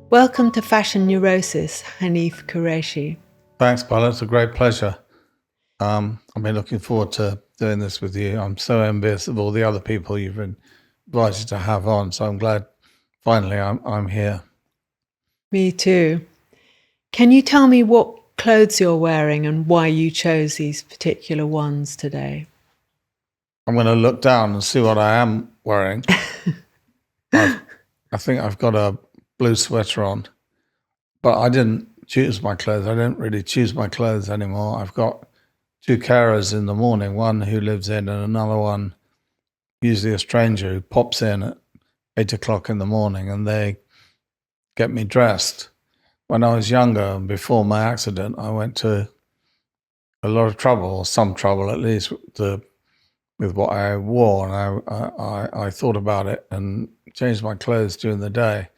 Welcome to Fashion Neurosis, Hanif Kureishi. Thanks, Bella. It's a great pleasure. I've been looking forward to doing this with you. I'm so envious of all the other people you've been invited to have on, so I'm glad finally I'm here. Me too. Can you tell me what clothes you're wearing and why you chose these particular ones today? I'm going to look down and see what I am wearing. I think I've got a blue sweater on, but I didn't choose my clothes. I don't really choose my clothes anymore. I've got two carers in the morning, one who lives in and another one, usually a stranger, who pops in at 8 o'clock in the morning and they get me dressed. When I was younger and before my accident, I went to a lot of trouble, or some trouble at least, with what I wore, and I thought about it and changed my clothes during the day.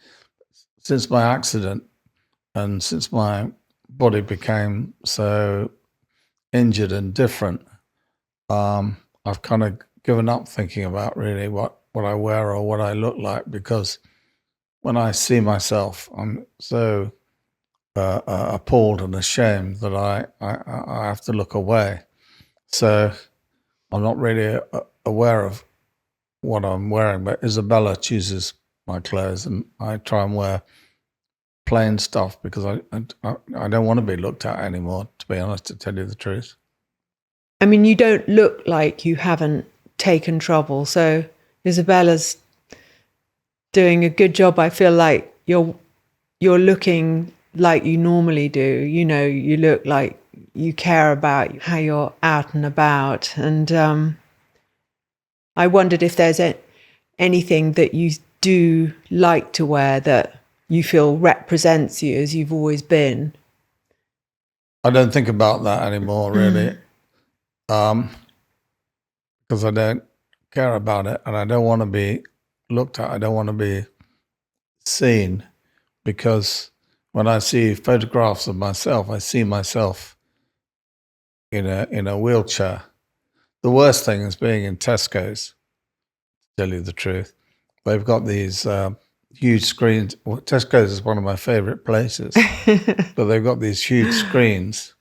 Since my accident and since my body became so injured and different, I've kind of given up thinking about really what I wear or what I look like, because when I see myself, I'm so appalled and ashamed that I have to look away. So I'm not really aware of what I'm wearing, but Isabella chooses my clothes and I try and wear plain stuff because I don't want to be looked at anymore, to be honest, to tell you the truth. I mean, you don't look like you haven't taken trouble, so Isabella's doing a good job. I feel like you're looking like you normally do. You know, you look like you care about how you're out and about. And I wondered if there's anything that you do like to wear that you feel represents you as you've always been. I don't think about that anymore, really, because I don't care about it and I don't want to be looked at. I don't want to be seen, because when I see photographs of myself, I see myself in a wheelchair. The worst thing is being in Tesco's, to tell you the truth. They've got these huge screens. Well, Tesco's is one of my favorite places, but they've got these huge screens.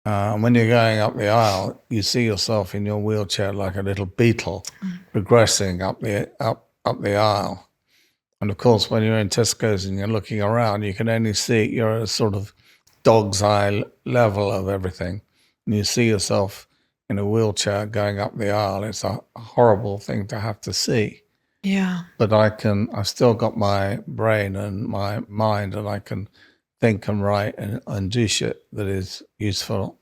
And when you're going up the aisle, you see yourself in your wheelchair like a little beetle progressing up the aisle. And of course, when you're in Tesco's and you're looking around, you can only see, you're at a sort of dog's eye level of everything. And you see yourself in a wheelchair going up the aisle. It's a horrible thing to have to see. Yeah. But I've still got my brain and my mind, and I can think and write and do shit that is useful.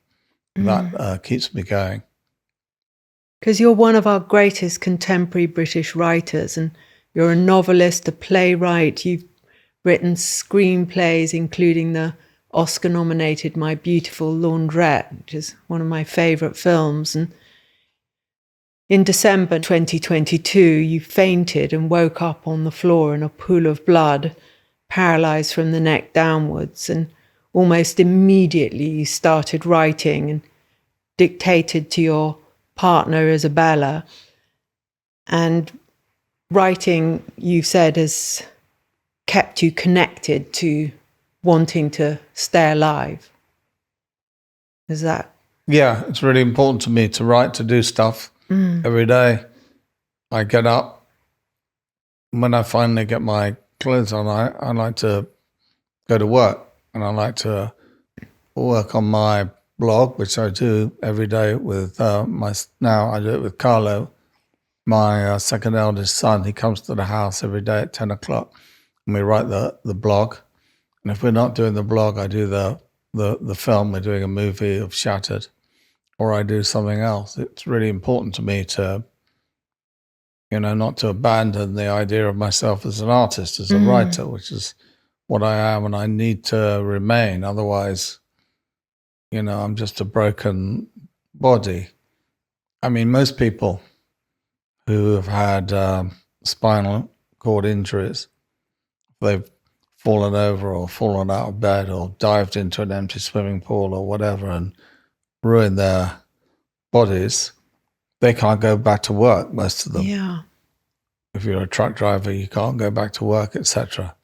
That keeps me going. Because you're one of our greatest contemporary British writers, and you're a novelist, a playwright. You've written screenplays, including the Oscar-nominated My Beautiful Laundrette, which is one of my favourite films. And in December 2022, you fainted and woke up on the floor in a pool of blood, paralysed from the neck downwards. And almost immediately you started writing and dictated to your partner, Isabella. And writing, you've said, has kept you connected to wanting to stay alive. Is that? Yeah, it's really important to me to write, to do stuff every day. I get up. When I finally get my clothes on, I like to go to work, and I like to work on my blog, which I do every day with now I do it with Carlo, my second eldest son. He comes to the house every day at 10 o'clock and we write the blog. And if we're not doing the blog, I do the film. We're doing a movie of Shattered, or I do something else. It's really important to me to, not to abandon the idea of myself as an artist, as a writer, which is what I am, and I need to remain. Otherwise, I'm just a broken body. I mean, most people who have had spinal cord injuries, they've fallen over or fallen out of bed or dived into an empty swimming pool or whatever and ruined their bodies, they can't go back to work, most of them. Yeah. If you're a truck driver, you can't go back to work, etc.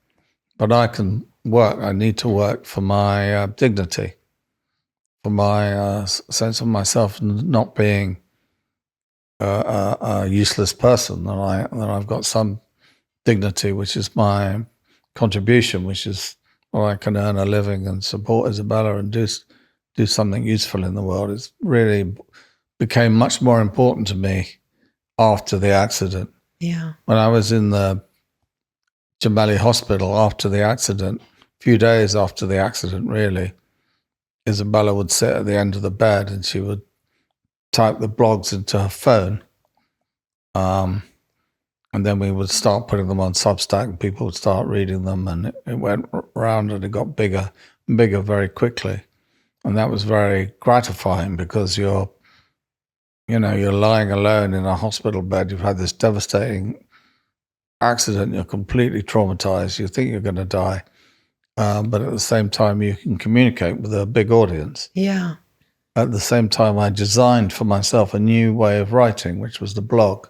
But I can work. I need to work for my dignity, for my sense of myself not being a useless person. That I've got some dignity, which is my contribution, which is where I can earn a living and support Isabella and do something useful in the world. It's really became much more important to me after the accident. Yeah. When I was in the Jamali hospital after the accident, a few days after the accident, really, Isabella would sit at the end of the bed and she would type the blogs into her phone. And then we would start putting them on Substack and people would start reading them, and it went around and it got bigger and bigger very quickly. And that was very gratifying because you're lying alone in a hospital bed. You've had this devastating accident. You're completely traumatized. You think you're going to die. But at the same time, you can communicate with a big audience. Yeah. At the same time, I designed for myself a new way of writing, which was the blog,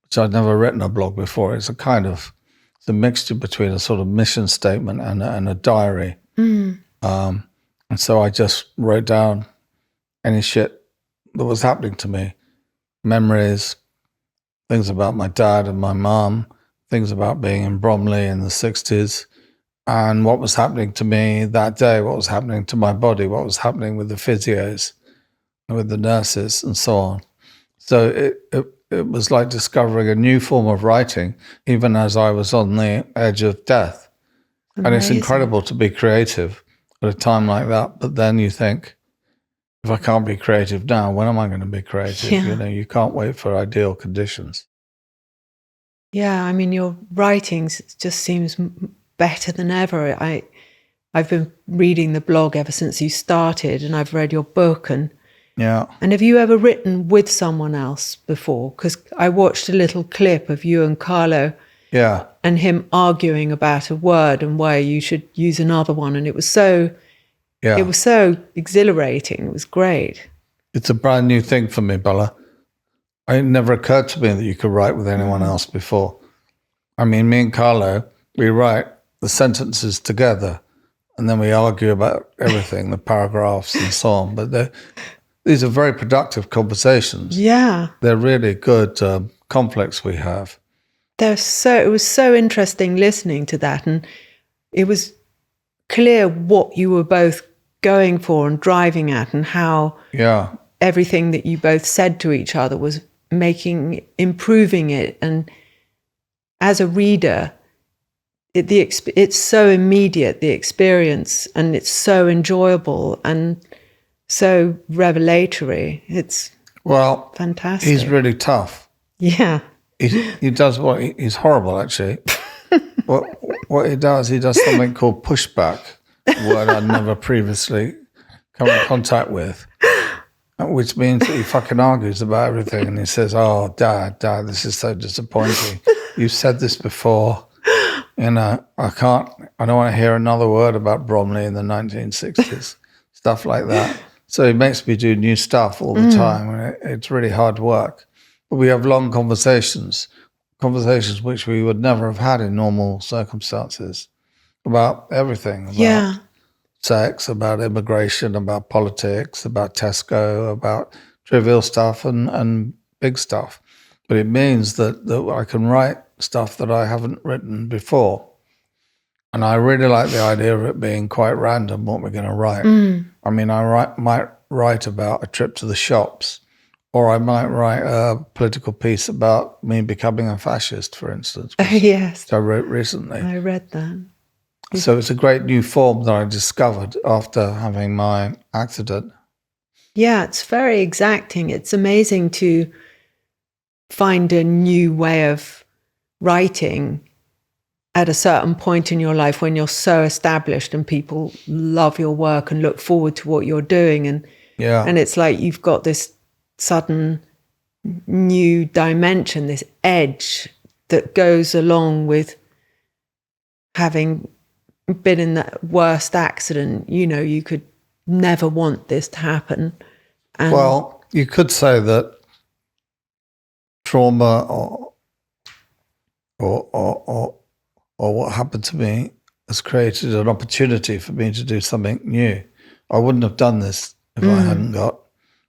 which I'd never written a blog before. It's a mixture between a sort of mission statement and a diary. Mm. And so I just wrote down any shit that was happening to me, memories, things about my dad and my mom, things about being in Bromley in the 60s, and what was happening to me that day, what was happening to my body, what was happening with the physios, with the nurses, and so on. So it was like discovering a new form of writing, even as I was on the edge of death. Amazing. And it's incredible to be creative at a time like that. But then you think, if I can't be creative now, when am I going to be creative? Yeah. You can't wait for ideal conditions. Yeah, I mean, your writings just seems better than ever. I've been reading the blog ever since you started, and I've read your book. And have you ever written with someone else before? Because I watched a little clip of you and Carlo, and him arguing about a word and why you should use another one, and it was so exhilarating. It was great. It's a brand new thing for me, Bella. It never occurred to me that you could write with anyone else before. I mean, me and Carlo, we write the sentences together, and then we argue about everything, the paragraphs and so on. But these are very productive conversations. Yeah. They're really good conflicts we have. It was so interesting listening to that, and it was clear what you were both going for and driving at, and how everything that you both said to each other was improving it. And as a reader, it's so immediate, the experience, and it's so enjoyable and so revelatory. It's fantastic. He's really tough. Yeah. He does he's horrible, actually. What he does something called pushback, a word I'd never previously come in contact with, which means that he fucking argues about everything, and he says, "Oh, Dad, this is so disappointing. You said this before. I don't want to hear another word about Bromley in the 1960s, stuff like that." So he makes me do new stuff all the time, and it's really hard work. But we have long conversations which we would never have had in normal circumstances, about everything, about sex, about immigration, about politics, about Tesco, about trivial stuff and big stuff. But it means that I can write stuff that I haven't written before. And I really like the idea of it being quite random what we're going to write. I mean, might write about a trip to the shops, or I might write a political piece about me becoming a fascist, for instance. Yes. Which I wrote recently. I read that. So it's a great new form that I discovered after having my accident. Yeah, it's very exacting. It's amazing to find a new way of writing at a certain point in your life when you're so established and people love your work and look forward to what you're doing. And it's like you've got this sudden new dimension, this edge that goes along with having been in that worst accident. You could never want this to happen. And well, you could say that trauma or what happened to me has created an opportunity for me to do something new. I wouldn't have done this if I hadn't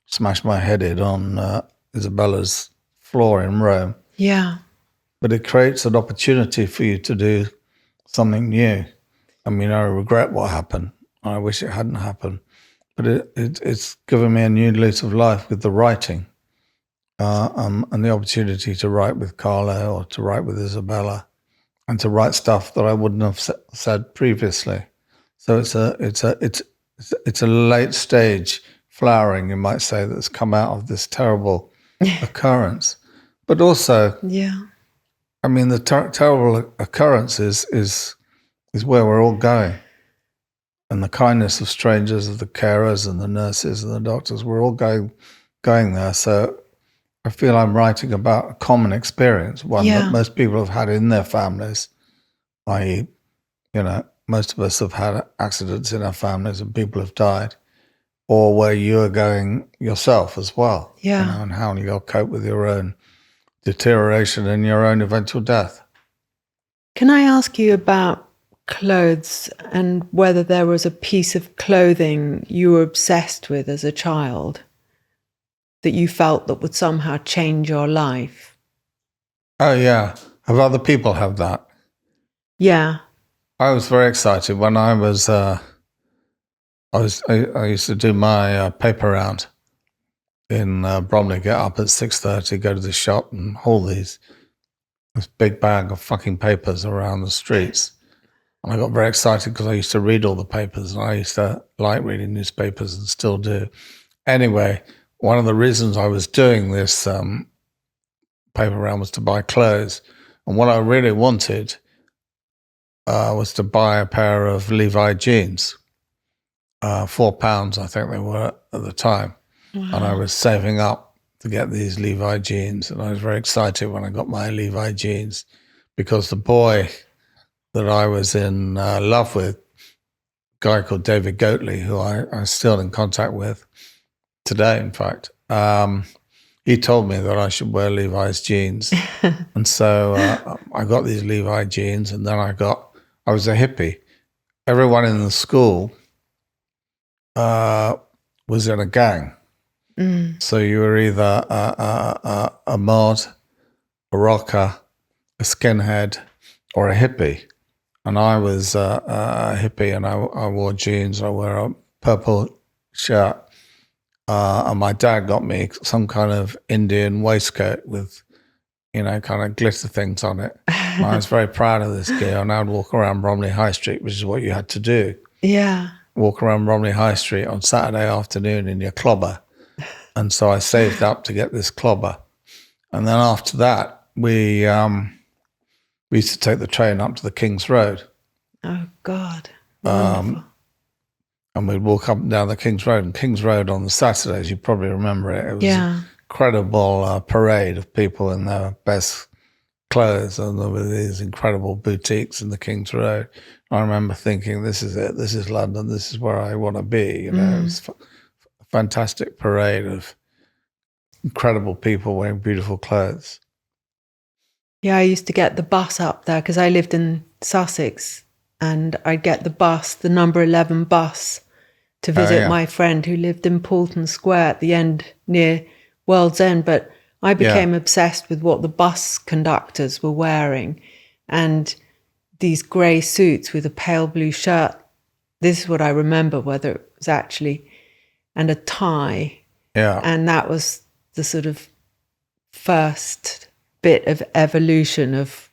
smashed my head in on Isabella's floor in Rome. Yeah. But it creates an opportunity for you to do something new. I mean, I regret what happened. I wish it hadn't happened. But it's given me a new lease of life with the writing and the opportunity to write with Carlo or to write with Isabella and to write stuff that I wouldn't have said previously. So it's a late stage flowering, you might say, that's come out of this terrible occurrence. But also, I mean, the terrible occurrence is where we're all going. And the kindness of strangers, of the carers and the nurses and the doctors, we're all going there. So I feel I'm writing about a common experience, one that most people have had in their families, i.e., most of us have had accidents in our families and people have died, or where you are going yourself as well, and how you'll cope with your own deterioration and your own eventual death. Can I ask you about clothes and whether there was a piece of clothing you were obsessed with as a child that you felt that would somehow change your life? Oh, yeah. Have other people have that? Yeah. I was very excited when I used to do my paper round in Bromley, get up at 6:30, go to the shop and haul this big bag of fucking papers around the streets. And I got very excited because I used to read all the papers and I used to like reading newspapers and still do. Anyway, one of the reasons I was doing this paper round was to buy clothes. And what I really wanted was to buy a pair of Levi jeans, £4 I think they were at the time. Wow. And I was saving up to get these Levi jeans. And I was very excited when I got my Levi jeans because the boy that I was in love with, a guy called David Bowie, who I'm still in contact with today, in fact, he told me that I should wear Levi's jeans. And so I got these Levi jeans, and then I was a hippie. Everyone in the school was in a gang. So you were either a mod, a rocker, a skinhead, or a hippie. And I was a hippie, and I wore jeans. I wore a purple shirt. And my dad got me some kind of Indian waistcoat with, kind of glitter things on it. And I was very proud of this gear. And I'd walk around Bromley High Street, which is what you had to do. Yeah. Walk around Bromley High Street on Saturday afternoon in your clobber. And so I saved up to get this clobber. And then after that, we used to take the train up to the King's Road. Oh, God. And we'd walk up and down the King's Road. And King's Road on the Saturdays, you probably remember it. It was an incredible parade of people in their best clothes. And there were these incredible boutiques in the King's Road. I remember thinking, this is it. This is London. This is where I want to be. It was a fantastic parade of incredible people wearing beautiful clothes. Yeah, I used to get the bus up there because I lived in Sussex, and I'd get the bus, the number 11 bus, to visit my friend who lived in Poulton Square at the end near World's End. But I became obsessed with what the bus conductors were wearing, and these grey suits with a pale blue shirt. This is what I remember, whether it was actually, and a tie. Yeah. And that was the sort of first bit of evolution of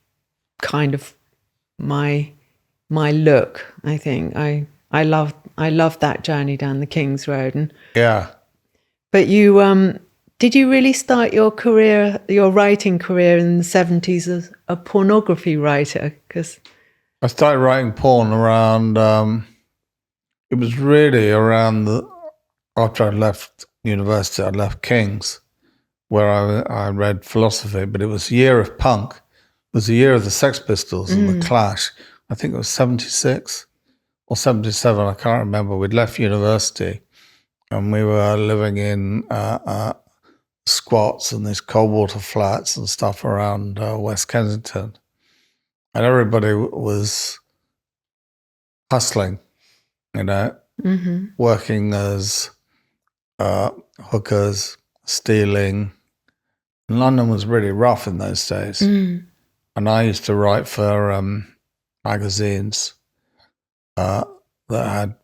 kind of my look. I think I loved that journey down the King's Road. And but you did you really start your writing career in the 70s as a pornography writer? Because I started writing porn around it was really around after I left university. I left King's, where I read philosophy, but it was the year of punk. It was the year of the Sex Pistols and the Clash. I think it was 76 or 77, I can't remember. We'd left university and we were living in squats and these cold water flats and stuff around West Kensington. And everybody was hustling, working as hookers, stealing. And London was really rough in those days. And I used to write for magazines that had,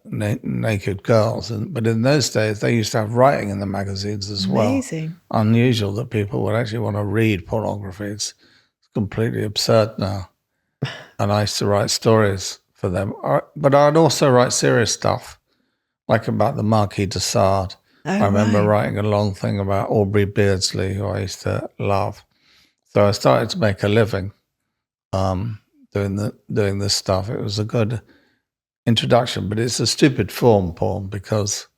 naked girls. But in those days, they used to have writing in the magazines as well. Amazing. Unusual that people would actually want to read pornography. It's completely absurd now. And I used to write stories for them. But I'd also write serious stuff, like about the Marquis de Sade. I remember writing a long thing about Aubrey Beardsley, who I used to love. So I started to make a living doing this stuff. It was a good introduction, but it's a stupid form, porn, because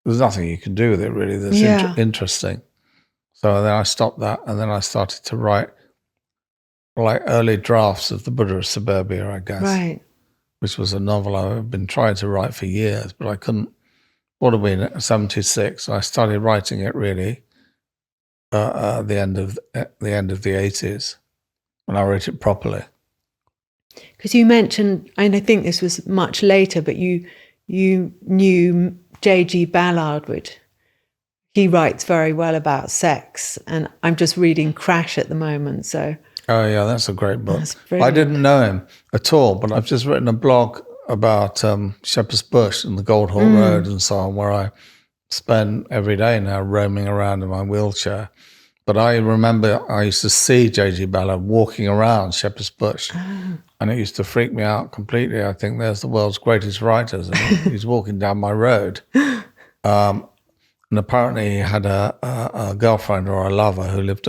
there's nothing you can do with it really that's interesting. So then I stopped that, and then I started to write like early drafts of the Buddha of Suburbia, I guess. Right. Which was a novel I've been trying to write for years, but I couldn't. What have we in 76? I started writing it really at the end of the 80s when I wrote it properly. Because you mentioned, and I think this was much later, but you knew J.G. Ballard, which he writes very well about sex, and I'm just reading Crash at the moment, so. Oh yeah, that's a great book. I didn't know him at all, but I've just written a blog about Shepherd's Bush and the Gold Hall Road and so on, where I spend every day now roaming around in my wheelchair. But I remember I used to see J.G. Ballard walking around Shepherd's Bush, and it used to freak me out completely. I think there's the world's greatest writers, and he's walking down my road. And apparently he had a girlfriend or a lover who lived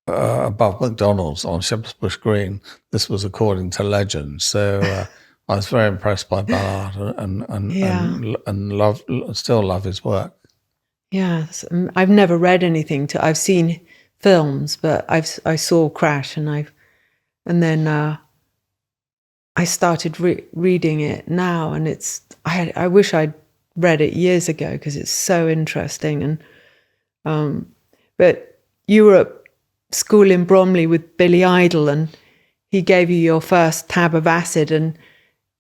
above McDonald's on Shepherd's Bush Green. This was according to legend. So I was very impressed by Ballard and still love his work. Yes, I've never read anything. I've seen films, but I saw Crash, and then I started reading it now, and I wish I'd read it years ago because it's so interesting. And but you were at school in Bromley with Billy Idol, and he gave you your first tab of acid,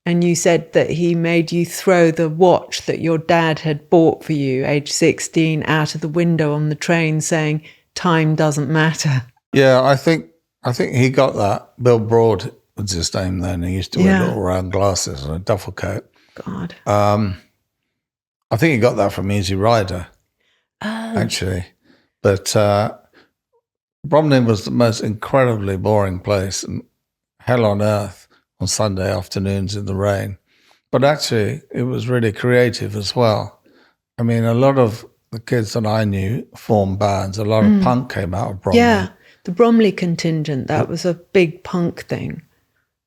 and you said that he made you throw the watch that your dad had bought for you, age 16, out of the window on the train, saying, "Time doesn't matter." Yeah, I think he got that. Bill Broad was his name then. He used to wear little round glasses and a duffel coat. God. I think he got that from Easy Rider, actually. But Bromley was the most incredibly boring place, and hell on earth on Sunday afternoons in the rain. But actually, it was really creative as well. I mean, a lot of the kids that I knew formed bands. A lot of punk came out of Bromley. Yeah, the Bromley contingent, that was a big punk thing.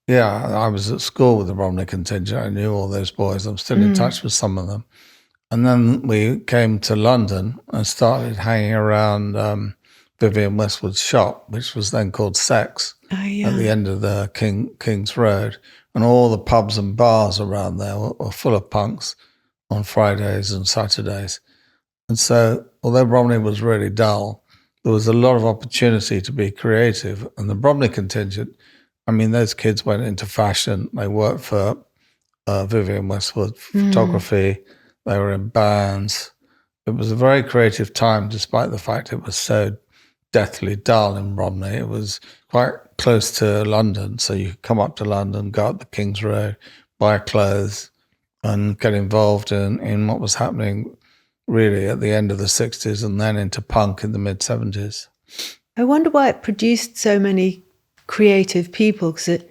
Yeah, I was at school with the Bromley contingent. I knew all those boys. I'm still in touch with some of them. And then we came to London and started hanging around Vivienne Westwood's shop, which was then called Sex, at the end of the King's Road. And all the pubs and bars around there were full of punks on Fridays and Saturdays. And so, although Bromley was really dull, there was a lot of opportunity to be creative. And the Bromley contingent, I mean, those kids went into fashion. They worked for Vivienne Westwood photography. They were in bands. It was a very creative time, despite the fact it was so deathly dull in Bromley. It was quite close to London, so you could come up to London, go up the King's Road, buy clothes, and get involved in what was happening really at the end of the 60s and then into punk in the mid-70s. I wonder why it produced so many creative people, because it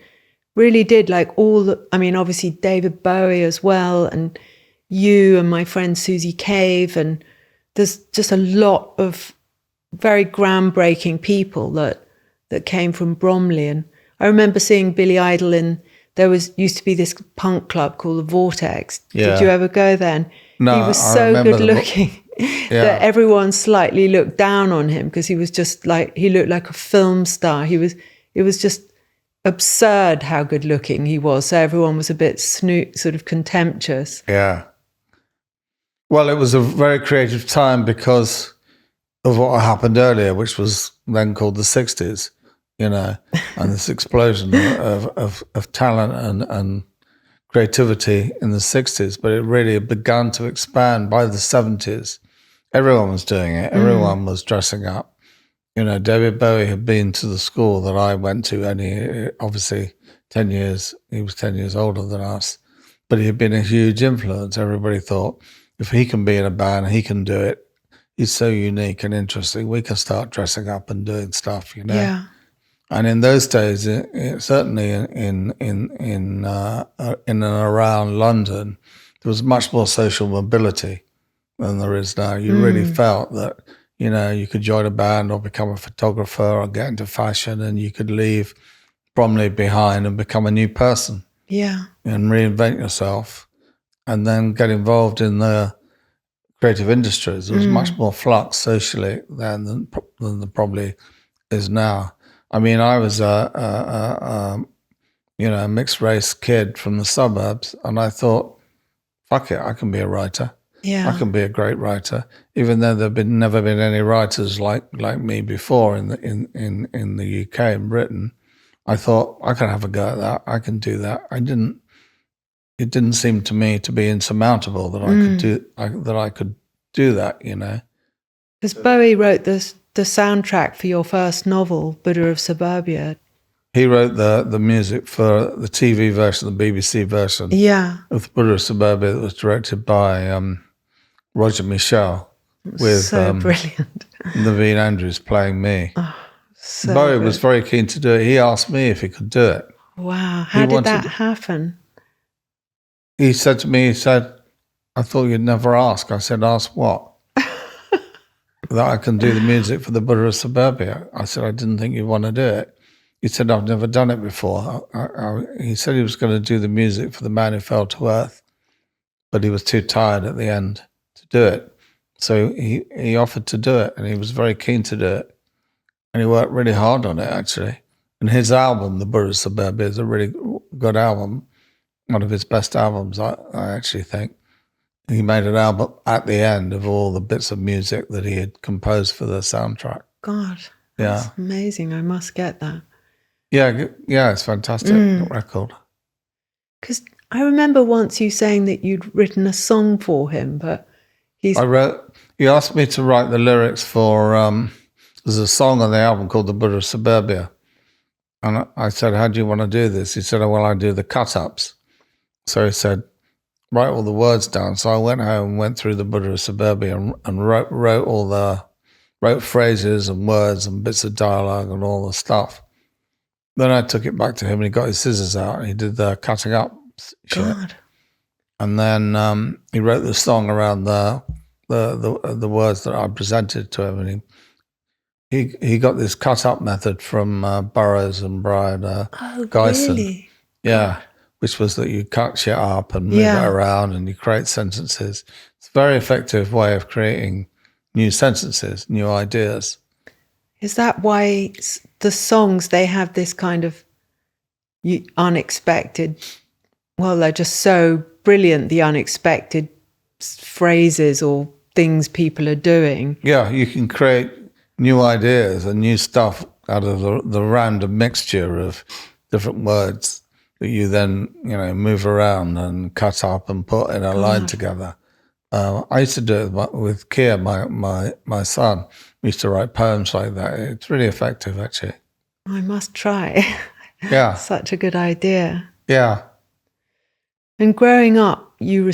really did, like obviously David Bowie as well, and you and my friend Susie Cave, and there's just a lot of very groundbreaking people that came from Bromley. And I remember seeing Billy Idol used to be this punk club called the Vortex. Yeah. Did you ever go there? And no, he was so good looking that everyone slightly looked down on him because he was just like, he looked like a film star. It was just absurd how good looking he was. So everyone was a bit sort of contemptuous. Yeah. Well, it was a very creative time because of what happened earlier, which was then called the 60s, and this explosion of talent creativity in the 60s, but it really began to expand by the 70s. Everyone was doing it. Everyone was dressing up. You know, David Bowie had been to the school that I went to, and he obviously 10 years, he was 10 years older than us, but he had been a huge influence. Everybody thought, if he can be in a band, he can do it. He's so unique and interesting. We can start dressing up and doing stuff, you know. Yeah. And in those days, certainly in and around London, there was much more social mobility than there is now. You really felt that, you know, you could join a band or become a photographer or get into fashion, and you could leave Bromley behind and become a new person. Yeah. And reinvent yourself, and then get involved in the creative industries. There was much more flux socially then than there probably is now. I mean, I was a mixed race kid from the suburbs, and I thought, fuck it, I can be a writer. Yeah. I can be a great writer, even though there've never been any writers like me before in the UK and Britain. I thought I can have a go at that. I can do that. It didn't seem to me to be insurmountable that I could do that, you know. Because Bowie wrote the soundtrack for your first novel, Buddha of Suburbia. He wrote the music for the TV version, the BBC version of the Buddha of Suburbia, that was directed by Roger Michel, with so brilliant. Naveen Andrews playing me. Oh, so Bowie good. was very keen to do it. He asked me if he could do it. Wow. How did that happen? He said to me, I thought you'd never ask. I said, ask what? That I can do the music for the Buddha of Suburbia. I said, I didn't think you'd want to do it. He said, I've never done it before. He said he was going to do the music for The Man Who Fell to Earth, but he was too tired at the end to do it. So he offered to do it, and he was very keen to do it. And he worked really hard on it, actually. And his album, The Buddha of Suburbia, is a really good album, one of his best albums, I actually think. He made an album at the end of all the bits of music that he had composed for the soundtrack. God, that's amazing. I must get that. Yeah, it's fantastic record. Because I remember once you saying that you'd written a song for him, but he asked me to write the lyrics for, there's a song on the album called The Buddha of Suburbia. And I said, how do you want to do this? He said, oh, well, I do the cut-ups. So he said, write all the words down. So I went home and went through the Buddha of Suburbia and wrote phrases and words and bits of dialogue and all the stuff. Then I took it back to him, and he got his scissors out and he did the cutting up shit. God. And then he wrote the song around the words that I presented to him, and he got this cut up method from Burroughs and Brian Gyson. Really? Yeah. Which was that you cut shit up and move it around and you create sentences. It's a very effective way of creating new sentences, new ideas. Is that why the songs, they have this kind of unexpected, well, they're just so brilliant, the unexpected phrases or things people are doing? Yeah, you can create new ideas and new stuff out of the random mixture of different words that you then, move around and cut up and put in a line together. I used to do it with Keir, my son. We used to write poems like that. It's really effective, actually. I must try. Yeah. Such a good idea. Yeah. And growing up, you've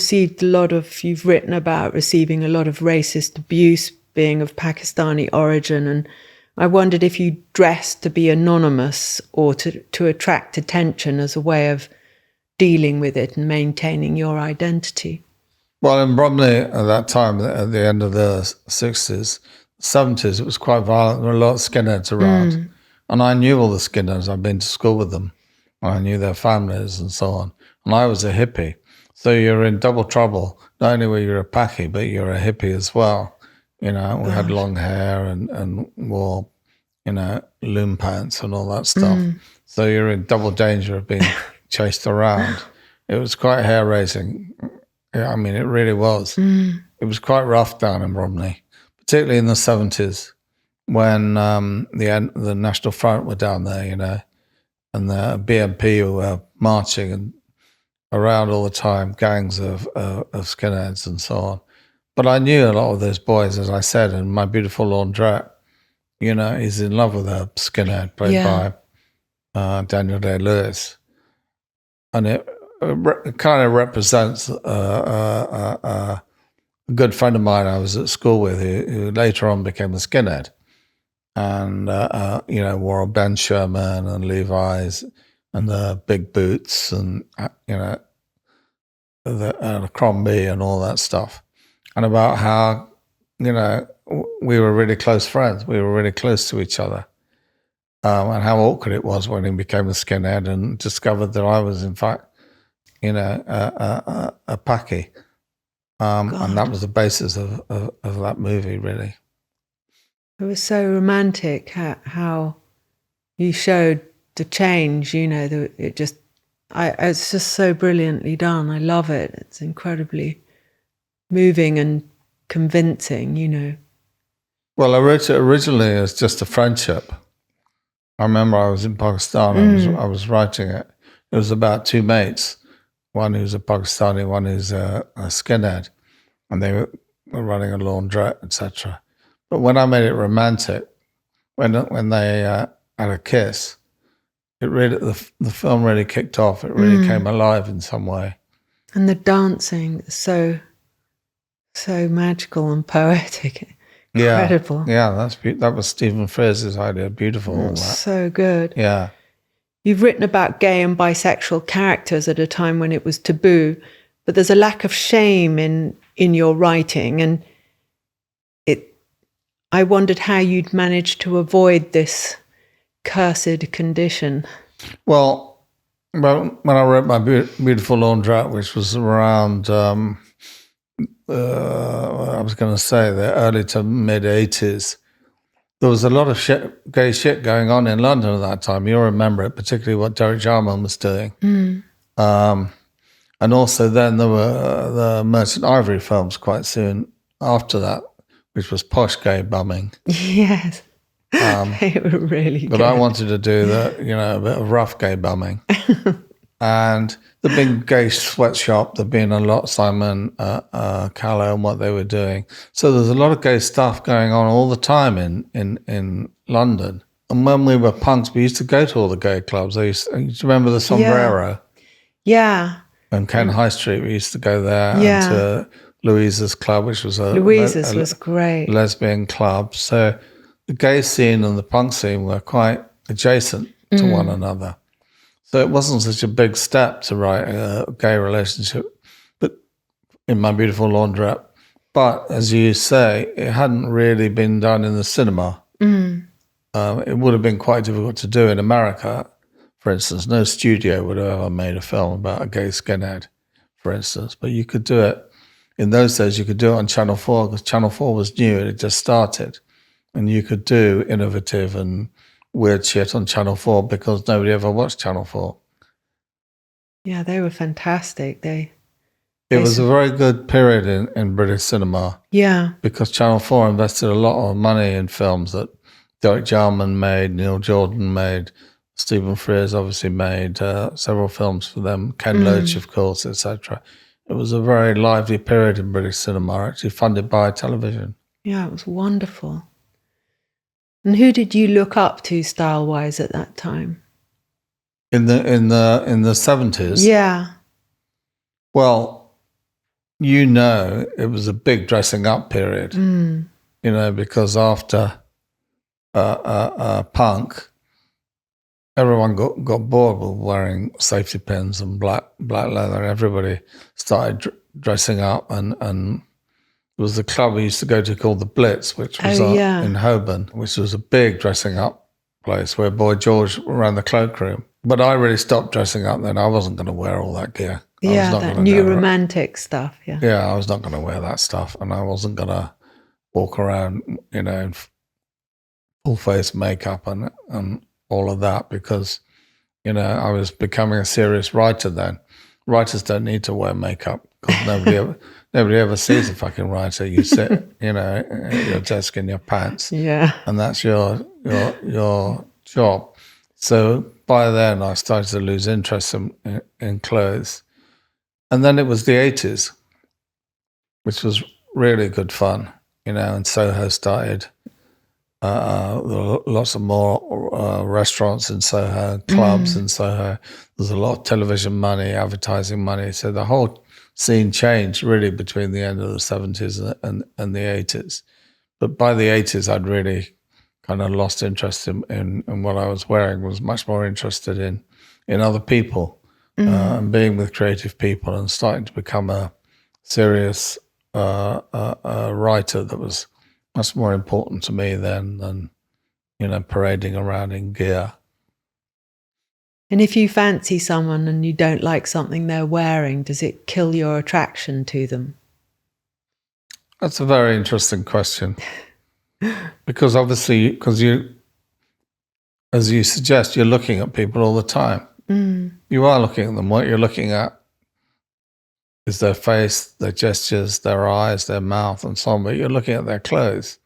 written about receiving a lot of racist abuse, being of Pakistani origin, and I wondered if you dressed to be anonymous or to attract attention as a way of dealing with it and maintaining your identity. Well, in Bromley at that time, at the end of the 60s, 70s, it was quite violent. There were a lot of skinheads around. And I knew all the skinheads. I'd been to school with them. I knew their families and so on. And I was a hippie. So you're in double trouble. Not only were you a Paki, but you're a hippie as well. We had long hair and wore, loom pants and all that stuff. So you're in double danger of being chased around. It was quite hair-raising. I mean, it really was. It was quite rough down in Bromley, particularly in the 70s when the National Front were down there, and the BNP were marching and around all the time, gangs of skinheads and so on. But I knew a lot of those boys, as I said, in My Beautiful Laundrette. You know, he's in love with a skinhead played by Daniel Day-Lewis. And it kind of represents a good friend of mine I was at school with who later on became a skinhead. And, you know, wore a Ben Sherman and Levi's and the big boots and, you know, the Crombie and all that stuff. And about how, you know, we were really close friends. We were really close to each other. And how awkward it was when he became a skinhead and discovered that I was, in fact, you know, a Paki. And that was the basis of that movie, really. It was so romantic how you showed the change, you know, it's just so brilliantly done. I love it. It's incredibly moving and convincing, you know. Well, I wrote it originally as just a friendship. I remember I was in Pakistan. I was writing it. It was about two mates, one who's a Pakistani, one who's a skinhead, and they were running a laundrette, etc. But when I made it romantic, when they had a kiss, it really the film really kicked off. It really came alive in some way. And the dancing is so magical and poetic. Incredible. Yeah, that was Stephen Frears' idea. Beautiful. All that. So good. Yeah. You've written about gay and bisexual characters at a time when it was taboo, but there's a lack of shame in your writing, and I wondered how you'd managed to avoid this cursed condition. Well, when I wrote My Beautiful Laundrette, which was around, I was going to say the early to mid 80s, there was a lot of gay shit going on in London at that time. You'll remember it, particularly what Derek Jarman was doing. And also then there were the Merchant Ivory films quite soon after that, which was posh gay bumming. Yes. They were really good. But I wanted to do a bit of rough gay bumming. And the big gay sweatshop, there'd been a lot, Simon Callow and what they were doing. So there's a lot of gay stuff going on all the time in London. And when we were punks, we used to go to all the gay clubs. I used to remember the Sombrero? Yeah. And Kent High Street, we used to go there. Yeah. And to Louisa's Club, which was Louisa's was great. Lesbian club. So the gay scene and the punk scene were quite adjacent to one another. So it wasn't such a big step to write a gay relationship, but in My Beautiful Laundrette. But as you say, it hadn't really been done in the cinema. It would have been quite difficult to do in America, for instance. No studio would have ever made a film about a gay skinhead, for instance. But you could do it. In those days, you could do it on Channel 4 because Channel 4 was new and it just started. And you could do innovative and weird shit on Channel 4 because nobody ever watched Channel 4. Yeah, they were fantastic. It was a very good period in British cinema. Yeah. Because Channel 4 invested a lot of money in films that Derek Jarman made, Neil Jordan made, Stephen Frears obviously made several films for them, Ken Loach, of course, etc. It was a very lively period in British cinema, actually funded by television. Yeah, it was wonderful. And who did you look up to style-wise at that time? In the 70s? Yeah. Well, it was a big dressing up period. Because after punk, everyone got bored with wearing safety pins and black leather. Everybody started dressing up, and there was a club we used to go to called the Blitz, which was in Holborn, which was a big dressing up place where Boy George ran the cloakroom. But I really stopped dressing up then. I wasn't going to wear all that gear. That new romantic stuff, yeah. Yeah, I was not going to wear that stuff, and I wasn't going to walk around, in full face makeup and all of that because, I was becoming a serious writer then. Writers don't need to wear makeup because nobody ever sees a fucking writer. You sit, at your desk in your pants. Yeah. And that's your job. So by then I started to lose interest in clothes. And then it was the 80s, which was really good fun, and Soho started. There were lots of more restaurants in Soho, clubs in Soho. There's a lot of television money, advertising money. So the whole scene changed really between the end of the 70s and the 80s. But by the 80s, I'd really kind of lost interest in what I was wearing, was much more interested in other people and being with creative people and starting to become a serious writer that was much more important to me then than, parading around in gear. And if you fancy someone and you don't like something they're wearing, does it kill your attraction to them? That's a very interesting question. Because obviously, you, as you suggest, you're looking at people all the time. You are looking at them. What you're looking at is their face, their gestures, their eyes, their mouth, and so on. But you're looking at their clothes.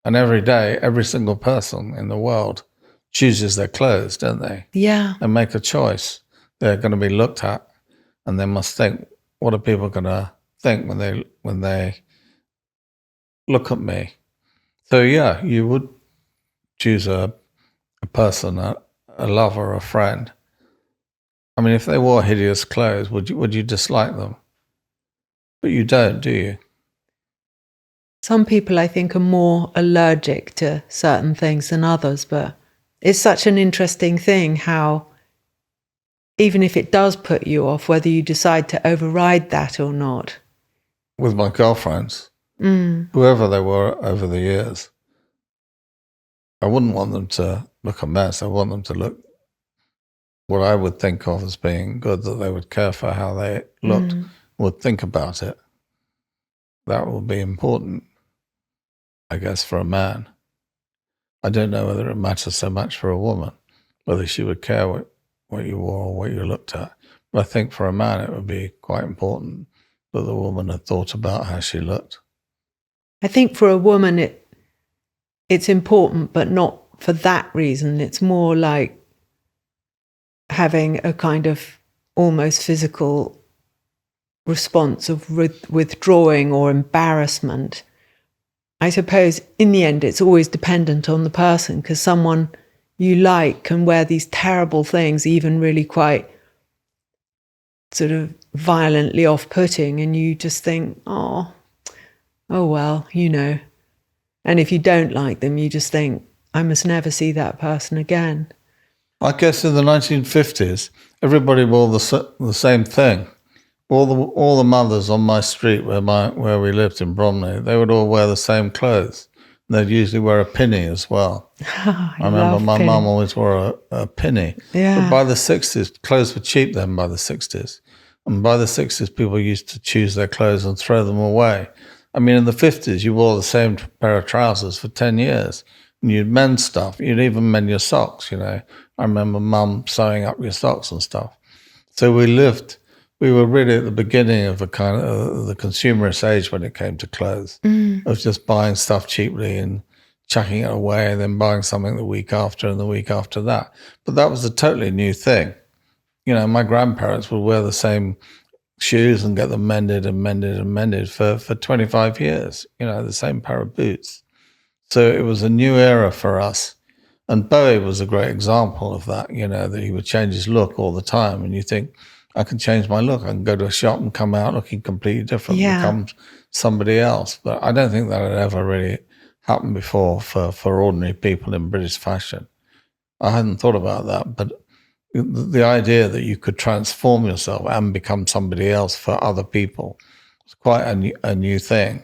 And every day, every single person in the world chooses their clothes, don't they? Yeah. And make a choice. They're going to be looked at, and they must think, what are people going to think when they look at me? So yeah, you would choose a person, a lover, a friend. I mean, if they wore hideous clothes, would you dislike them? But you don't, do you? Some people, I think, are more allergic to certain things than others, but it's such an interesting thing how, even if it does put you off, whether you decide to override that or not. With my girlfriends, whoever they were over the years, I wouldn't want them to look a mess. I want them to look what I would think of as being good, that they would care for how they looked, would think about it. That would be important, I guess, for a man. I don't know whether it matters so much for a woman, whether she would care what you wore or what you looked at. But I think for a man it would be quite important that the woman had thought about how she looked. I think for a woman it's important, but not for that reason. It's more like having a kind of almost physical response of withdrawing or embarrassment. I suppose in the end it's always dependent on the person, because someone you like can wear these terrible things, even really quite sort of violently off-putting, and you just think, oh well, And if you don't like them, you just think, I must never see that person again. I guess in the 1950s, everybody wore the same thing. All the mothers on my street where we lived in Bromley, they would all wear the same clothes. They'd usually wear a pinny as well. I remember my mum always wore a pinny. Yeah. But by the 60s, clothes were cheap then by the 60s. And by the 60s, people used to choose their clothes and throw them away. I mean, in the 50s, you wore the same pair of trousers for 10 years. And you'd mend stuff. You'd even mend your socks, I remember Mum sewing up your socks and stuff. So we were really at the beginning of a kind of the consumerist age when it came to clothes, of just buying stuff cheaply and chucking it away and then buying something the week after and the week after that. But that was a totally new thing. My grandparents would wear the same shoes and get them mended and mended and mended for 25 years, the same pair of boots. So it was a new era for us. And Bowie was a great example of that, that he would change his look all the time. And you think, I can change my look. I can go to a shop and come out looking completely different, become somebody else. But I don't think that had ever really happened before for ordinary people in British fashion. I hadn't thought about that, but the idea that you could transform yourself and become somebody else for other people was quite a new thing.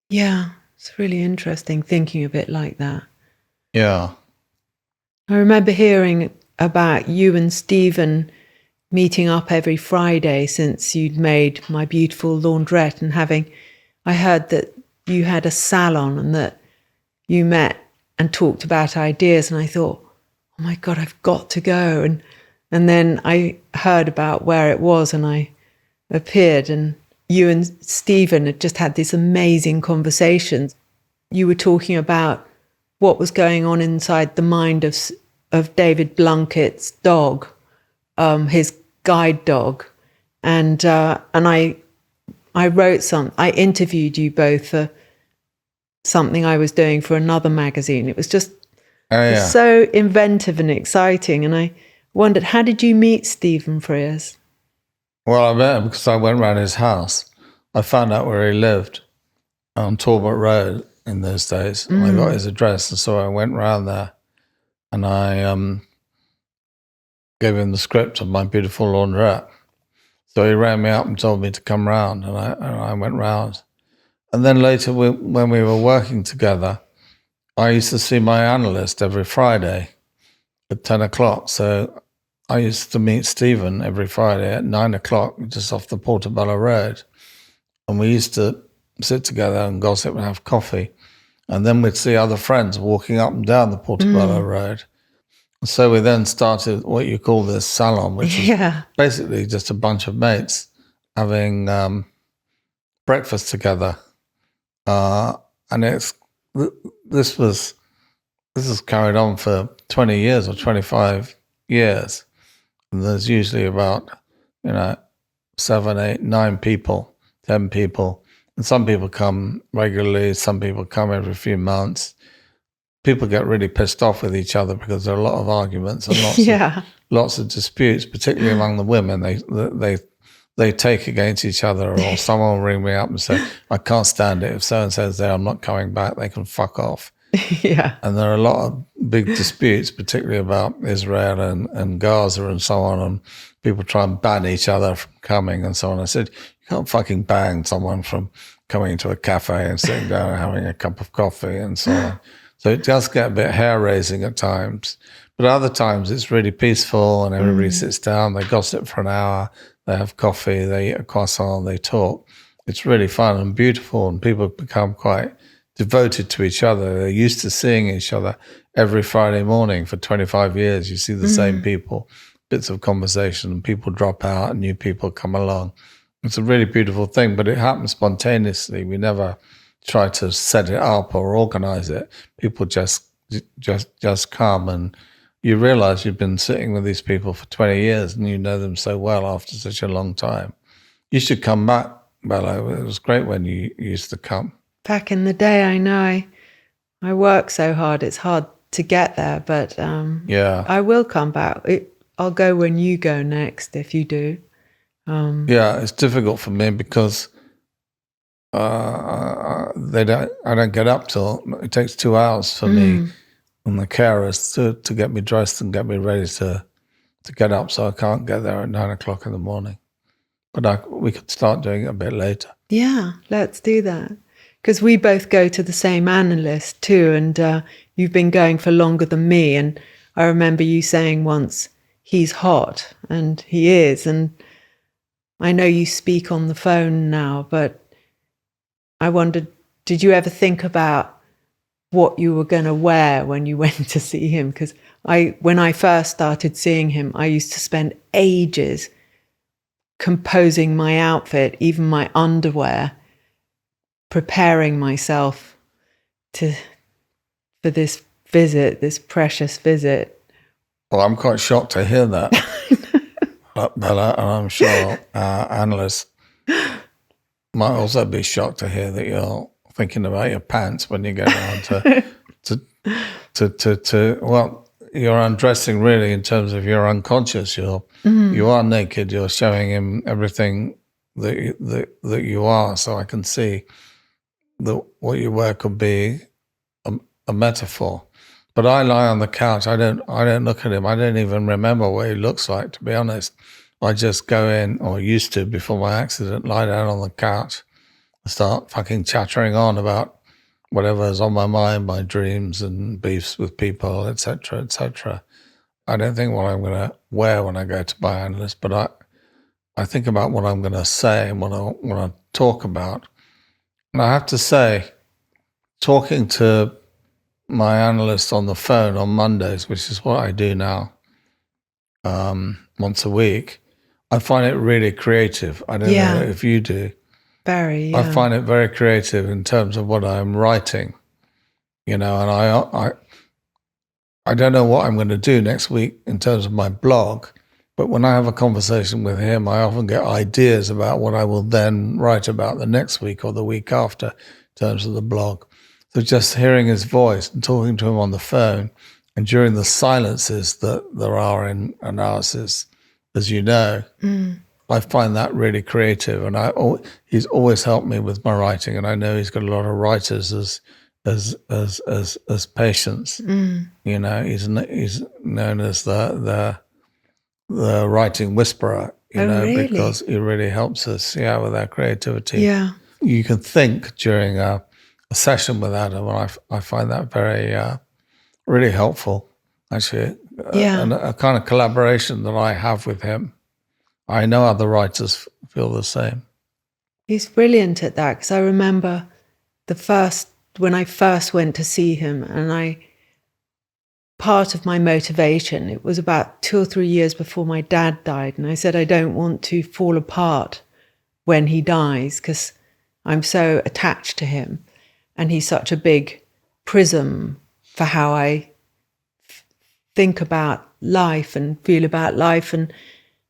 Yeah, it's really interesting thinking of it like that. Yeah. I remember hearing about you and Stephen meeting up every Friday since you'd made My Beautiful Laundrette, and I heard that you had a salon and that you met and talked about ideas, and I thought, oh my God, I've got to go. And then I heard about where it was and I appeared, and you and Stephen had just had this amazing conversation. You were talking about what was going on inside the mind of David Blunkett's dog, his guide dog, And I wrote I interviewed you both for something I was doing for another magazine. It was just so inventive and exciting. And I wondered, how did you meet Stephen Frears? Well, I met him because I went round his house. I found out where he lived on Talbot Road in those days. And I got his address, and so I went round there, and I gave him the script of my Beautiful Laundrette. So he rang me up and told me to come round, and I went round. And then later, when we were working together, I used to see my analyst every Friday at 10 o'clock. So I used to meet Stephen every Friday at 9 o'clock, just off the Portobello Road. And we used to sit together and gossip and have coffee. And then we'd see other friends walking up and down the Portobello Road. So we then started what you call this salon, which is basically just a bunch of mates having breakfast together. And this is carried on for 20 years or 25 years. And there's usually about, 7, 8, 9 people, 10 people. And some people come regularly, some people come every few months. People get really pissed off with each other because there are a lot of arguments and lots of disputes, particularly among the women. They take against each other, or someone will ring me up and say, I can't stand it. If so-and-so's there, I'm not coming back. They can fuck off. And there are a lot of big disputes, particularly about Israel and Gaza and so on, and people try and ban each other from coming and so on. I said, you can't fucking ban someone from coming to a cafe and sitting down and having a cup of coffee and so on. So it does get a bit hair-raising at times. But other times it's really peaceful and everybody sits down, they gossip for an hour, they have coffee, they eat a croissant, they talk. It's really fun and beautiful, and people become quite devoted to each other. They're used to seeing each other every Friday morning for 25 years. You see the same people, bits of conversation, and people drop out and new people come along. It's a really beautiful thing, but it happens spontaneously. We never try to set it up or organize it. People just come, and you realize you've been sitting with these people for 20 years and you know them so well after such a long time. You should come back, Bella. It was great when you used to come. Back in the day, I know. I work so hard, it's hard to get there, but I will come back. I'll go when you go next, if you do. It's difficult for me because I don't get up till, it takes 2 hours for me and the carers to get me dressed and get me ready to get up, so I can't get there at 9 o'clock in the morning. But we could start doing it a bit later. Yeah, let's do that. Because we both go to the same analyst too, and you've been going for longer than me. And I remember you saying once, he's hot, and he is. And I know you speak on the phone now, but I wondered, did you ever think about what you were going to wear when you went to see him? Because when I first started seeing him, I used to spend ages composing my outfit, even my underwear, preparing myself for this visit, this precious visit. Well, I'm quite shocked to hear that, Bella, and I'm sure analysts might also be shocked to hear that you're thinking about your pants when you get around to well, you're undressing really in terms of you're unconscious. You are naked. You're showing him everything that you are. So I can see that what you wear could be a metaphor. But I lie on the couch. I don't look at him. I don't even remember what he looks like, to be honest. I just go in, or used to before my accident, lie down on the couch and start fucking chattering on about whatever's on my mind, my dreams and beefs with people, etc., etc. I don't think what I'm going to wear when I go to my analyst, but I think about what I'm going to say and what I want to talk about. And I have to say, talking to my analyst on the phone on Mondays, which is what I do now, once a week, I find it really creative. I don't know if you do. Very, I find it very creative in terms of what I'm writing, and I don't know what I'm going to do next week in terms of my blog, But when I have a conversation with him, I often get ideas about what I will then write about the next week or the week after in terms of the blog. So just hearing his voice and talking to him on the phone, and during the silences that there are in analysis, as you know, I find that really creative. And he's always helped me with my writing, and I know he's got a lot of writers as patients. You know, he's known as the writing whisperer, you know, really? because he really helps us, with our creativity. Yeah. You can think during a session with Adam, and I find that very, really helpful, actually. And a kind of collaboration that I have with him. I know other writers feel the same. He's brilliant at that, because I remember when I first went to see him, and part of my motivation, it was about 2 or 3 years before my dad died, and I said, I don't want to fall apart when he dies because I'm so attached to him, and he's such a big prism for how I think about life and feel about life. And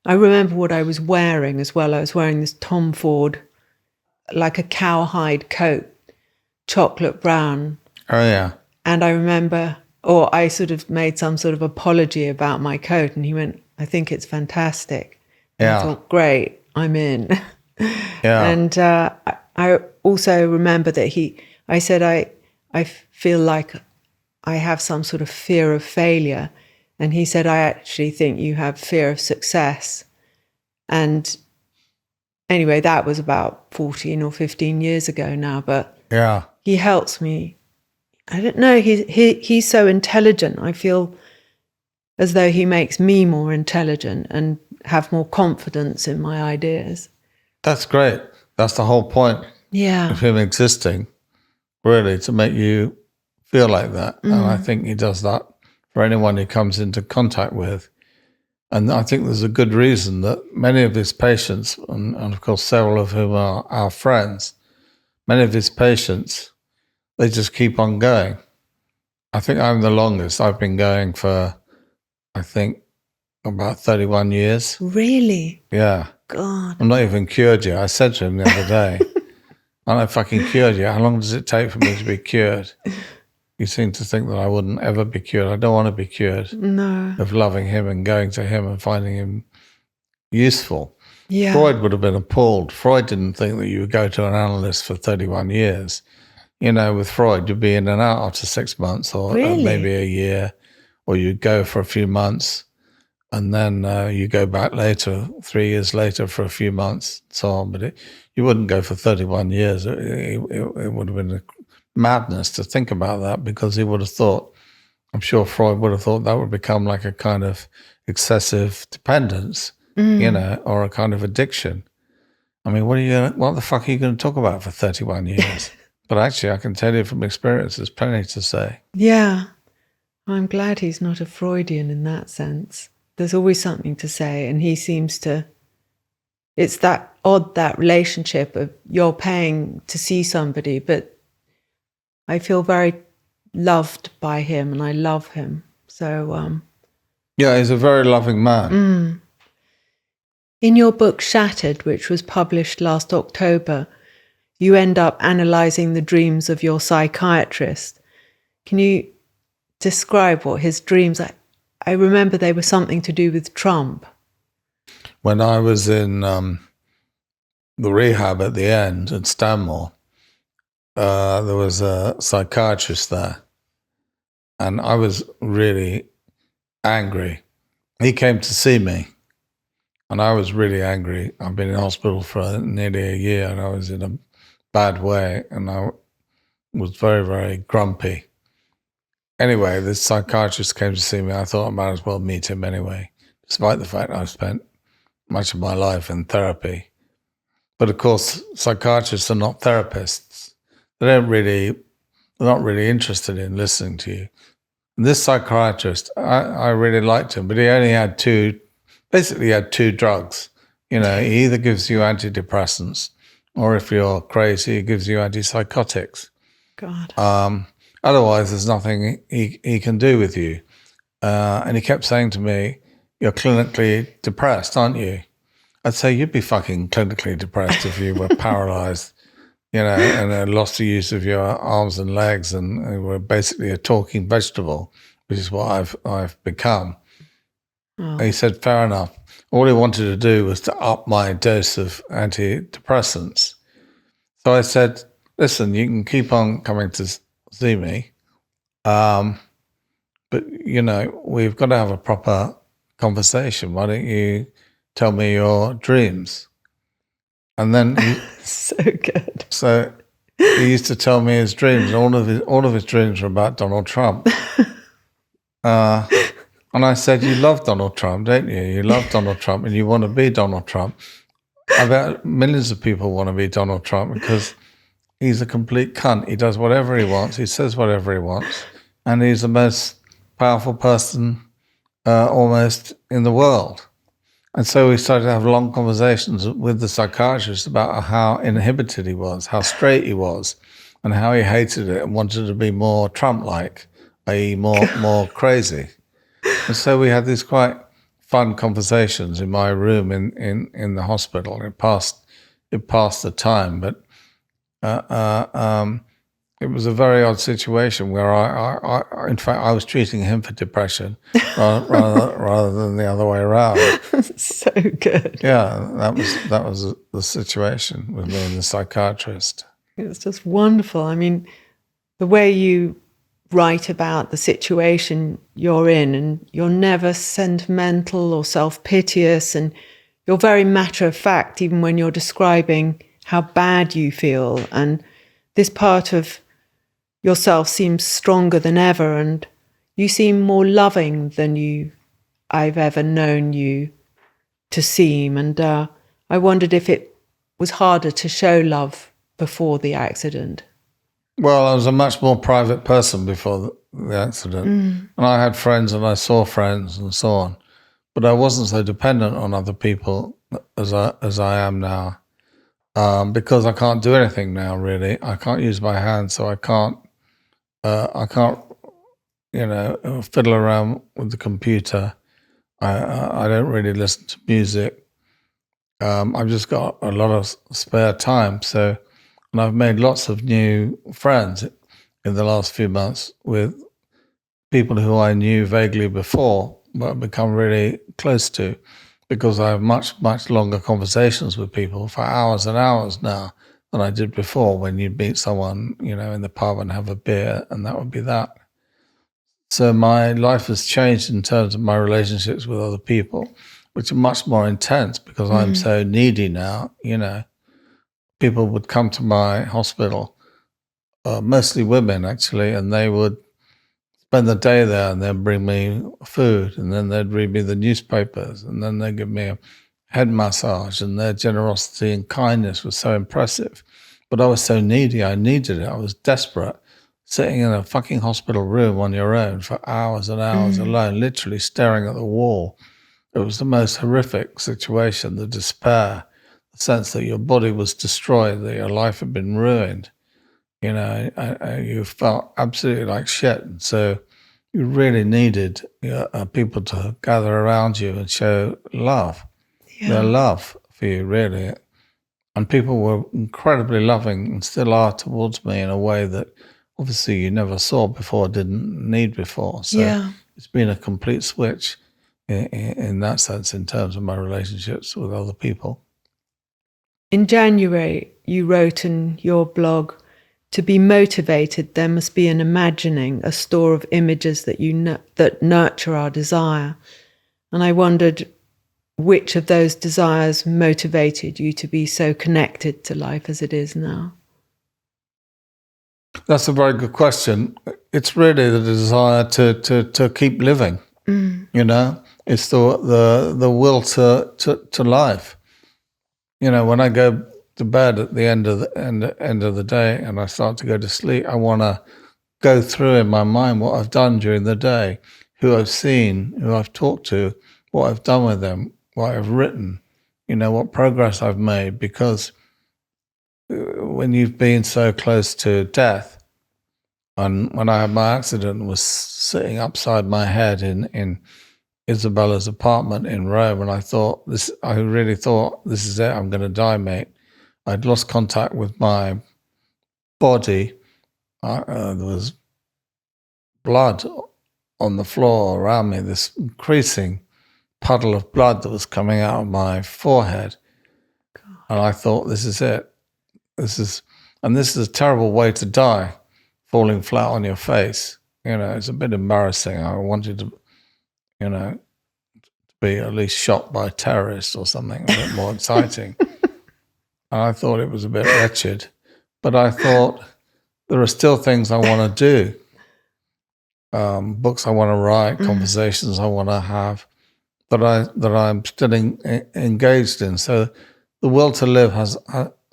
I remember what I was wearing as well. I was wearing this Tom Ford, like a cowhide coat, chocolate brown. Oh, yeah. And I remember, or I sort of made some sort of apology about my coat, and he went, I think it's fantastic. And I thought, great, I'm in. Yeah. And I also remember that I said, I feel like I have some sort of fear of failure. And he said, I actually think you have fear of success. And anyway, that was about 14 or 15 years ago now, but he helps me. I don't know, he's so intelligent. I feel as though he makes me more intelligent and have more confidence in my ideas. That's great. That's the whole point of him existing, really, to make you feel like that. And I think he does that for anyone he comes into contact with. And I think there's a good reason that many of his patients, and of course several of whom are our friends, many of his patients, they just keep on going. I think I'm the longest. I've been going for, I think, about 31 years. Really? Yeah. God. I'm not even cured yet. I said to him the other day, I'm not fucking cured yet. How long does it take for me to be cured? You seem to think that I wouldn't ever be cured. I don't want to be cured. No. Of loving him and going to him and finding him useful. Yeah. Freud would have been appalled. Freud didn't think that you would go to an analyst for 31 years. You know, with Freud, you'd be in and out after 6 months or maybe a year, or you'd go for a few months and then you go back later, 3 years later for a few months, so on. But you wouldn't go for 31 years. It would have been a madness to think about that, because he would have thought, I'm sure Freud would have thought that would become like a kind of excessive dependence, you know, or a kind of addiction. I mean, what the fuck are you going to talk about for 31 years? But actually, I can tell you from experience, there's plenty to say. Yeah. I'm glad he's not a Freudian in that sense. There's always something to say, and he seems to, it's that relationship of you're paying to see somebody, but I feel very loved by him and I love him. So, yeah, he's a very loving man. In your book Shattered, which was published last October, you end up analysing the dreams of your psychiatrist. Can you describe what his dreams are? I remember they were something to do with Trump. When I was in the rehab at the end at Stanmore, there was a psychiatrist there, and I was really angry. He came to see me, and I was really angry. I've been in hospital for nearly a year, and I was in a bad way, and I was very, very grumpy. Anyway, this psychiatrist came to see me. I thought I might as well meet him anyway, despite the fact I've spent much of my life in therapy. But of course, psychiatrists are not therapists. They're not really interested in listening to you. And this psychiatrist, I really liked him, but he only had two drugs. You know, he either gives you antidepressants, or if you're crazy, he gives you antipsychotics. God. Otherwise, there's nothing he can do with you. And he kept saying to me, you're clinically depressed, aren't you? I'd say you'd be fucking clinically depressed if you were paralyzed, you know, and lost the use of your arms and legs and were basically a talking vegetable, which is what I've become. Oh. He said, fair enough. All he wanted to do was to up my dose of antidepressants. So I said, listen, you can keep on coming to see me, but, you know, we've got to have a proper conversation. Why don't you tell me your dreams? And then So good. So he used to tell me his dreams. All of his dreams were about Donald Trump. And I said, you love Donald Trump, don't you? You love Donald Trump and you want to be Donald Trump. I bet millions of people want to be Donald Trump because he's a complete cunt. He does whatever he wants. He says whatever he wants. And he's the most powerful person almost in the world. And so we started to have long conversations with the psychiatrist about how inhibited he was, how straight he was, and how he hated it and wanted to be more Trump-like, i.e. more crazy. And so we had these quite fun conversations in my room in the hospital. And it passed the time, but it was a very odd situation where I in fact, I was treating him for depression rather than the other way around. So good. Yeah, that was the situation with me and the psychiatrist. It's just wonderful. I mean, the way you write about the situation you're in, and you're never sentimental or self-piteous, and you're very matter-of-fact even when you're describing how bad you feel. And this part of yourself seems stronger than ever, and you seem more loving than I've ever known you to seem. And I wondered if it was harder to show love before the accident. Well, I was a much more private person before the accident. And I had friends and I saw friends and so on. But I wasn't so dependent on other people as I am now. Because I can't do anything now, really. I can't use my hands, so I can't, you know, fiddle around with the computer. I don't really listen to music. I've just got a lot of spare time, and I've made lots of new friends in the last few months with people who I knew vaguely before, but I've become really close to, because I have much, much longer conversations with people for hours and hours now than I did before, when you'd meet someone, you know, in the pub and have a beer, and that would be that. So my life has changed in terms of my relationships with other people, which are much more intense because I'm so needy now, you know. People would come to my hospital, mostly women actually, and they would spend the day there and they'd bring me food, and then they'd read me the newspapers, and then they'd give me a head massage, and their generosity and kindness was so impressive. But I was so needy, I needed it, I was desperate, sitting in a fucking hospital room on your own for hours and hours alone, literally staring at the wall. It was the most horrific situation, the despair, the sense that your body was destroyed, that your life had been ruined. You know, you felt absolutely like shit. And so you really needed people to gather around you and show love, their love for you, really. And people were incredibly loving and still are towards me in a way that obviously you never saw before, didn't need before. So it's been a complete switch in that sense, in terms of my relationships with other people. In January, you wrote in your blog, "To be motivated, there must be an imagining, a store of images that nurture our desire." And I wondered which of those desires motivated you to be so connected to life as it is now. That's a very good question. It's really the desire to keep living. You know, it's the will to life. You know, when I go to bed at the end of the day and I start to go to sleep, I want to go through in my mind what I've done during the day, who I've seen, who I've talked to, what I've done with them, what I've written, you know, what progress I've made. Because when you've been so close to death, and when I had my accident, was sitting upside my head in Isabella's apartment in Rome, and I really thought, this is it, I'm going to die, mate. I'd lost contact with my body. There was blood on the floor around me, this increasing puddle of blood that was coming out of my forehead. God. And I thought, this is it. This is a terrible way to die, falling flat on your face. It's a bit embarrassing. I wanted to, to be at least shot by terrorists or something a bit more exciting. And I thought it was a bit wretched. But I thought, there are still things I want to do. Books I want to write, conversations I want to have, that I'm still engaged in. So the will to live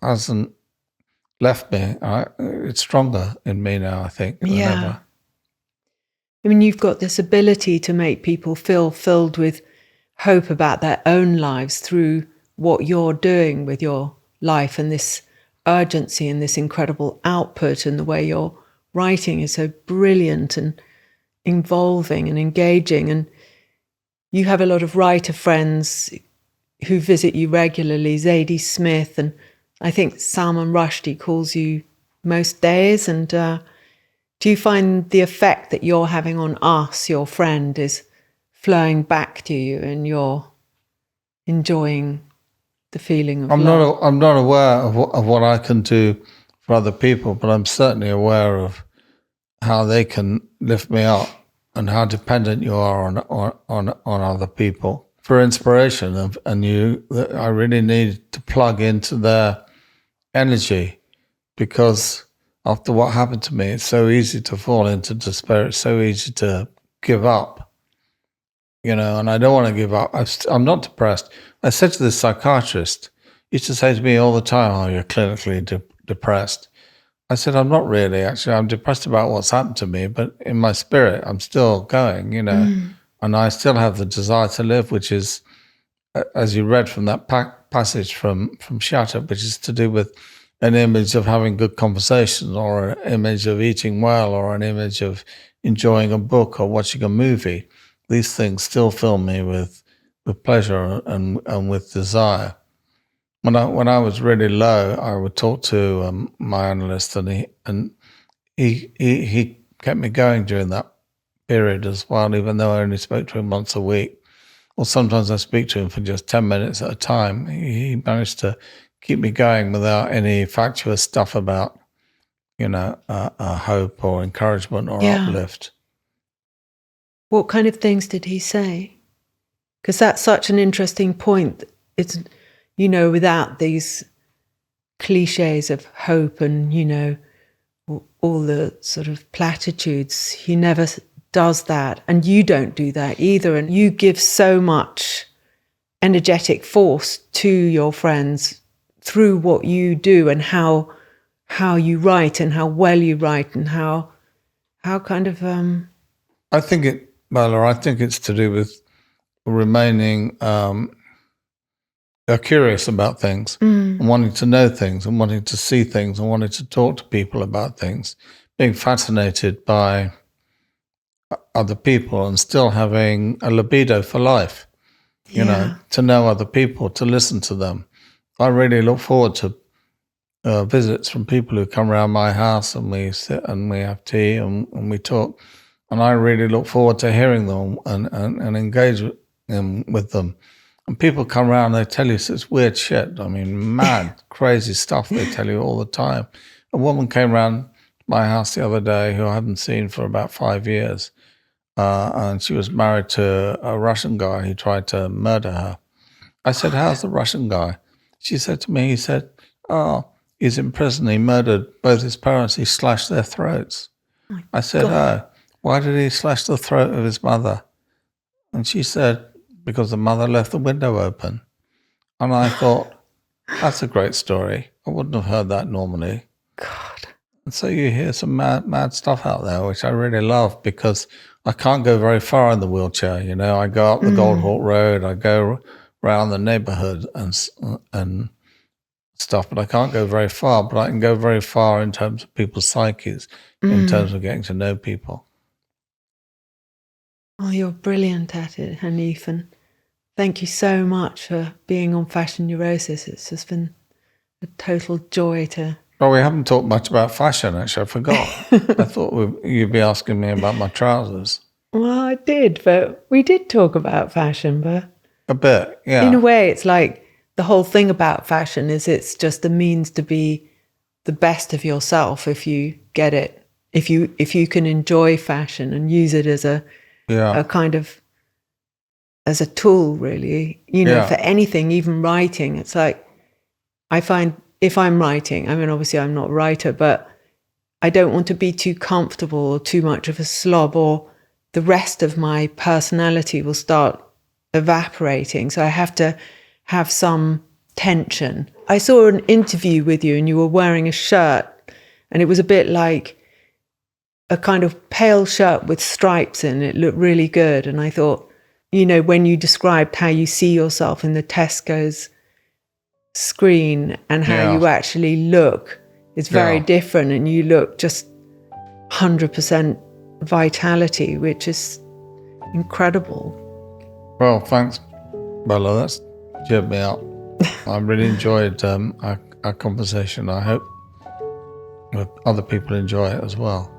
hasn't left me. It's stronger in me now, I think, than ever. I mean, you've got this ability to make people feel filled with hope about their own lives through what you're doing with your life, and this urgency and this incredible output, and the way your writing is so brilliant and involving and engaging. And you have a lot of writer friends who visit you regularly, Zadie Smith, and I think Salman Rushdie calls you most days. And do you find the effect that you're having on us, your friend, is flowing back to you, and you're enjoying the feeling of love? I'm not aware of what I can do for other people, but I'm certainly aware of how they can lift me up and how dependent you are on other people for inspiration. I really need to plug into their energy, because after what happened to me, it's so easy to fall into despair. It's so easy to give up, and I don't want to give up. I'm not depressed. I said to this psychiatrist, he used to say to me all the time, "Oh, you're clinically depressed." I said, "I'm not really, actually. I'm depressed about what's happened to me, but in my spirit, I'm still going, and I still have the desire to live," which is, as you read from that passage from Shattup, which is to do with an image of having good conversations, or an image of eating well, or an image of enjoying a book or watching a movie. These things still fill me with pleasure and with desire. When I was really low, I would talk to my analyst, and he kept me going during that period as well, even though I only spoke to him once a week. Or sometimes I speak to him for just 10 minutes at a time. He managed to keep me going without any fatuous stuff about, hope or encouragement or uplift. What kind of things did he say? Because that's such an interesting point. It's, without these cliches of hope and, all the sort of platitudes, he never does that. And you don't do that either. And you give so much energetic force to your friends through what you do, and how you write, and how well you write, and how kind of... Bella, I think it's to do with remaining curious about things, and wanting to know things, and wanting to see things, and wanting to talk to people about things, being fascinated by other people, and still having a libido for life, to know other people, to listen to them. I really look forward to visits from people who come around my house, and we sit and we have tea and we talk. And I really look forward to hearing them and engage with them. And people come around, they tell you such weird shit. I mean, mad, crazy stuff they tell you all the time. A woman came around my house the other day who I hadn't seen for about 5 years. And she was married to a Russian guy who tried to murder her. I said, "How's the Russian guy?" She said to me, he said, "Oh, he's in prison. He murdered both his parents. He slashed their throats." I said, "Oh, why did he slash the throat of his mother?" And she said, "Because the mother left the window open." And I thought, that's a great story. I wouldn't have heard that normally. God. And so you hear some mad stuff out there, which I really love, because I can't go very far in the wheelchair. I go up the Goldhawk Road, I go around the neighborhood and stuff, but I can't go very far. But I can go very far in terms of people's psyches, in terms of getting to know people. Oh, you're brilliant at it, Hanif, and thank you so much for being on Fashion Neurosis. It's just been a total joy to... Well, we haven't talked much about fashion, actually. I forgot. I thought you'd be asking me about my trousers. Well, I did, but we did talk about fashion, but... A bit, yeah. In a way, it's like the whole thing about fashion is it's just a means to be the best of yourself if you get it. If you can enjoy fashion and use it as a kind of, as a tool, really, for anything, even writing. It's like, I find if I'm writing, I mean, obviously I'm not a writer, but I don't want to be too comfortable or too much of a slob, or the rest of my personality will start evaporating. So I have to have some tension. I saw an interview with you and you were wearing a shirt, and it was a bit like a kind of pale shirt with stripes in it. It looked really good. And I thought, when you described how you see yourself in the Tesco's screen and how you actually look, it's very different, and you look just 100% vitality, which is incredible. Well, thanks, Bella. That's cheered me up. I really enjoyed our conversation. I hope other people enjoy it as well.